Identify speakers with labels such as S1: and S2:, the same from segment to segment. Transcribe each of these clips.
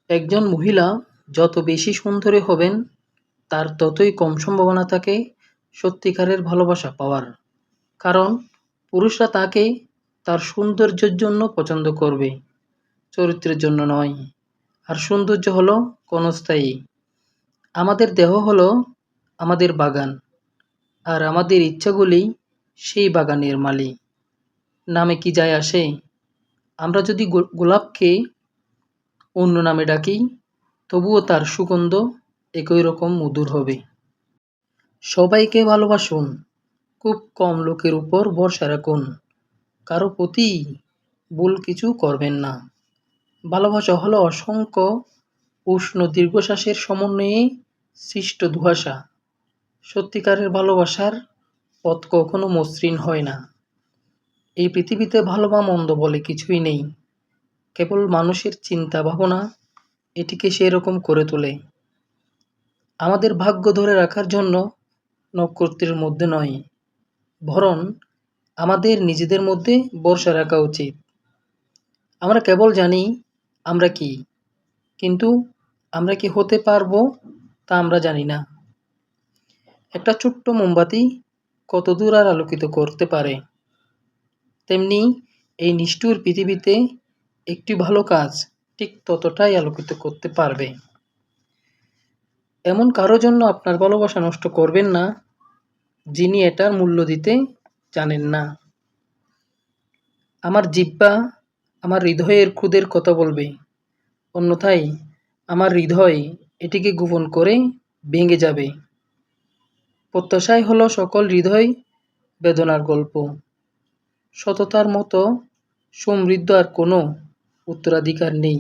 S1: একজন মহিলা যত বেশি সুন্দরী হবেন, তার ততই কম সম্ভাবনা থাকে সত্যিকারের ভালোবাসা পাওয়ার। কারণ পুরুষরা তাকে তার সৌন্দর্যের জন্য পছন্দ করবে, চরিত্রের জন্য নয়। আর সৌন্দর্য হলো ক্ষণস্থায়ী। আমাদের দেহ হলো আমাদের বাগান, আর আমাদের ইচ্ছাগুলি সেই বাগানের মালি। নামে কি যায় আসে? আমরা যদি গোলাপকে অন্য নামে ডাকি, তবুও তার সুগন্ধ একই রকম মধুর হবে। সবাইকে ভালোবাসুন, খুব কম লোকের উপর ভরসা রাখুন, কারো প্রতি ভুল কিছু করবেন না। ভালোবাসা হলো অসংখ্য উষ্ণ দীর্ঘশ্বাসের সমন্বয়ে সৃষ্ট ধুয়াশা। সত্যিকারের ভালোবাসার পথ কখনো মসৃণ হয় না। এই পৃথিবীতে ভালো বা মন্দ বলে কিছুই নেই, কেবল মানুষের চিন্তা ভাবনা এটিকে সেরকম করে তোলে। আমাদের ভাগ্য ধরে রাখার জন্য নক্ষত্রের মধ্যে নয়, বরং আমাদের নিজেদের মধ্যে ভরসা রাখা উচিত। আমরা কেবল জানি আমরা কি, কিন্তু আমরা কি হতে পারবো তা আমরা জানি না। একটা ছোট্ট মোমবাতি কত দূর আর আলোকিত করতে পারে, তেমনি এই নিষ্ঠুর পৃথিবীতে একটি ভালো কাজ ঠিক ততটাই আলোকিত করতে পারবে। এমন কারো জন্য আপনার ভালোবাসা নষ্ট করবেন না, যিনি এটার মূল্য দিতে জানেন না। আমার জিহ্বা আমার হৃদয়ের খুদের কথা বলবে, অন্যথায় আমার হৃদয় এটিকে গোপন করে ভেঙে যাবে। প্রত্যাশাই হলো সকল হৃদয় বেদনার গল্প। সততার মতো সমৃদ্ধ আর কোনো উত্তরাধিকার নেই।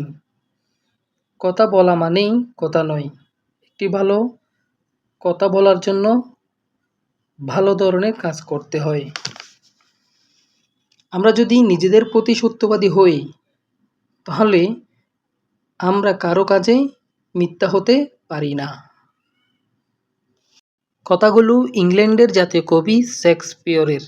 S1: কথা বলা মানেই কথা নয়, একটি ভালো কথা বলার জন্য ভালো ধরনের কাজ করতে হয়। আমরা যদি নিজেদের প্রতি সত্যবাদী হই, তাহলে আমরা কারো কাজে মিথ্যা হতে পারি না। কথাগুলো ইংল্যান্ডের জাতীয় কবি শেক্সপিয়রের।